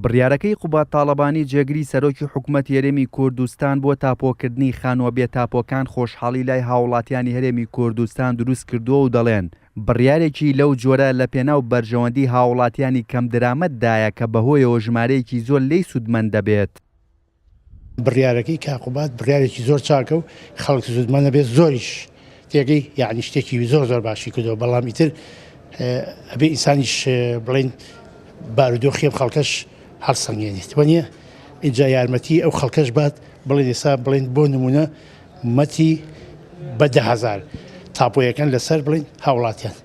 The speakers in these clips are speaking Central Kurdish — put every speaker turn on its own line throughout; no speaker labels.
بڕیارەکەی قوبات تاڵەبانی جێگری سەرۆکی حکوومەت هەرێمی کوردستان بۆ تاپۆکردنی خانووه بێتاپۆکان خۆشحاڵی لای هاووڵاتیانی هەرێمی کوردستان دروست کردووە و دەڵێن بڕیارێکی لەو جۆرە لە پێناو بەرژەوەندی هاووڵاتیانی کەم درامەتدایە کە بەهۆیەوە ژمارەیەکی زۆر لێی سوودمەند دەبێت.
بڕیارەکەی کاقوبات بڕیارێکی زۆر چاکە و خەڵک سوودمەندە بێت زۆریش تێگەی یعنی شتێکی زۆر باشی کردەوە بەڵام ئیتر ئەبێ ئینسانیش بڵێن بارودۆخی ئەم خەڵکەش هەڵسەنگێنێت وەنیە اینجا یارمەتی ئەو خەڵکەش بات بڵێن ئێستا بڵێن بۆ نمونە مەتی بە 10,000 تاپۆیەکان لەسەر بڵێن هاوڵاتیان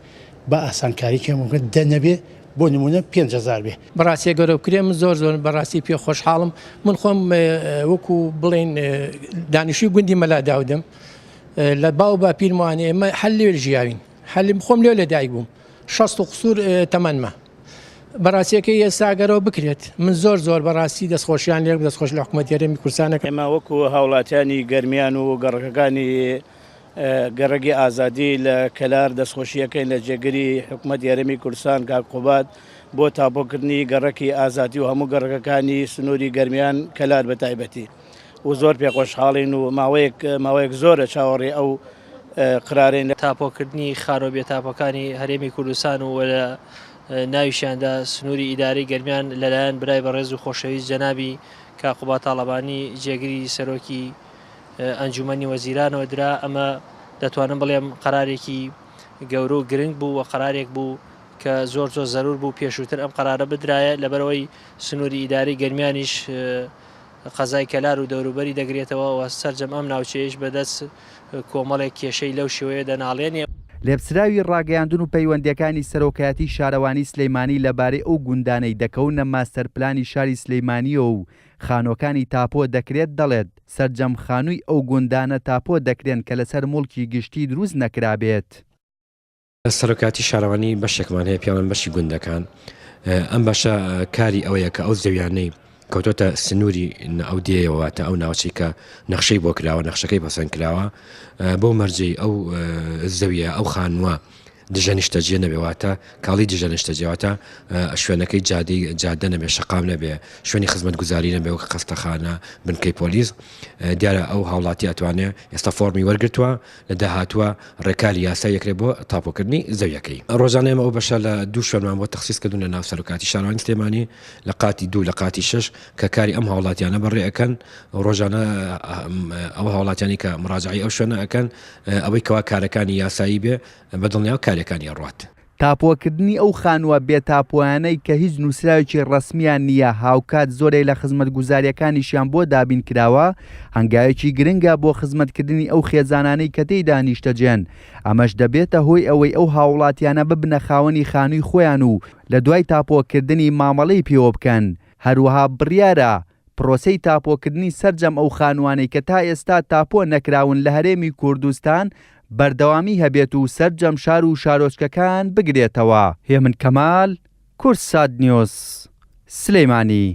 بە ئاسانکاریکە ممکن دەنەبێ بۆ نمونە 5,000 بێ.
بەڕاستی گەورەکرێ من زۆر بەڕاستی پێ خۆشحاڵم. من خۆم وەکو بڵێن دانیشتووی گوندی مەلاداودم لە باو با پیرمانێ ئێمە هەر لێ ژیاوین هەلیم خۆم لێ لەدایک بووم 60 قسوور تەمەنمە بەڕاستیەکەی ئێستاگەرەوە بکرێت من زۆر بەڕاستی دەستخۆشیان لێک دەستخۆش لە حکوومەت هەرێمی کوردستانەکە.
ئێمە وەکو هاوڵاتیانی گەرمیان و گەڕەکەکانی گەڕەگی ئازادی لە کەلار دەستخۆشیەکەین لە جێگەری حکوومەت هەرێمی کوردستان کاقوبات بۆ تاپۆکردنی گەڕەکی ئازادی و هەموو گەڕەکەکانی سنووری گەرمیان کەلار بە تایبەتی و زۆر پێ خۆشحاڵین و ماوەیەک زۆرە چاوەڕێ ئەو قرارێن
لە تاپۆکردنی خانووه بێتاپۆکانی هەرێمی کوردستان و لە ناویشیاندا سنووری ئیداری گەرمیان لەلایەن برای بەڕێز و خۆشەویست جەنابی کاقوبات تاڵەبانی جێگری سەرۆکی ئەنجومەنی وەزیرانەوە درا. ئەمە دەتوانم بڵێم قەرارێکی گەورە و گرنگ بوو و قەرارێک بوو کە زۆر زەرور بوو پێشووتر ئەم قەرارە بدرایە لەبەرەوەی سنووری ئیداری گەرمیانیش قەزای کەلار و دەوروبەری دەگرێتەوە و سەرجەم ئەم ناوچەیەش بەدەست کۆمەڵێک کێشەی لەو شێوەیە دەناڵێنێ.
لێپسراوی ڕاگەیاندن و پەیوەندیەکانی سەرۆکایەتی شارەوانی سلەیمانی لەبارەی ئەو گوندانەی دەکەونە ماستەرپلانی شاری سلەیمانیەوە و خانۆکانی تاپۆ دەکرێت دەڵێت سەرجەم خانووی ئەو گوندانە تاپۆ دەکرێن کە لەسەر موڵکی گشتی دروست نەکرابێت.
سەرۆکاتی شارەوانی بەشێکمان هەیە پیاڵن بەشی گوندەکان ئەم باشە کاری ئەوەیە کە ئەو زەویانەی کەوتۆتە سنووری ئەو دێەوەواتە ئەو ناوچەی کە نەخشەی بۆ کراوە نەخشەکەی پەسەند کراوە بۆ مەرجەی ئەو زەویە ئەو خانووە دژەنیشتەجێ نەبێواتە کاڵی دژەنیشتەجێواتە شوێنەکەی جادە نەبێ شەقام نەبێ شوێنی خزمەت گوزاری نەبێ وەک قەستەخانە بنکەی پۆلیس دیارە ئەو هاوڵاتی ئەتوانێ ئێستا فۆرمی وەرگرتووە لە داهاتووە ڕێکالی یاسا یەکرێ بۆ تاپۆکردنی زەویەکەی. ڕۆژانە ئێمە ئەو بەشە لە دوو شوێنمان بۆ تەخسیس کردوون لە ناو سەرۆکاتی شارەوانی سلێمانی لە قاتی 2 لە قاتی 6 کە کاری ئەم هاوڵاتیانە بەڕێ ئەکەن ڕۆژانە ئەو هاوڵاتیانی کە مراجعی ئەو شوێنە ئەکەن ئەوەی کەوا کارەکانی یاسایی بێ بەدڵنیاو کارەکانی ڕات.
تاپۆکردنی ئەو خانووه بێتاپۆیانەی کە هیچ نووسراوێکی ڕسمیان نییە هاوکات زۆرێک لە خزمەت گوزاریەکانیشیان بۆ دابین کراوە هەنگاوێکی گرنگە بۆ خزمەتکردنی ئەو خێزانانەی کە تێیدا نیشتەجێن. ئەمەش دەبێتە هۆی ئەوەی ئەو هاوڵاتیانە ببنە خاوەنی خانووی خۆیان و لە دوای تاپۆکردنی مامەڵەی پێوە بکەن. هەروەها بڕیارە پرۆسەی تاپۆکردنی سەرجەم ئەو خانووانەی کە تا ئێستا تاپۆ نەکراون لە هەرێمی کوردستان بەردەوامی هەبێت و سەرجەم شار و شارۆچکەکان بگرێتەوە. هێمن کەمال، کوردسات نیوز، سلەیمانی.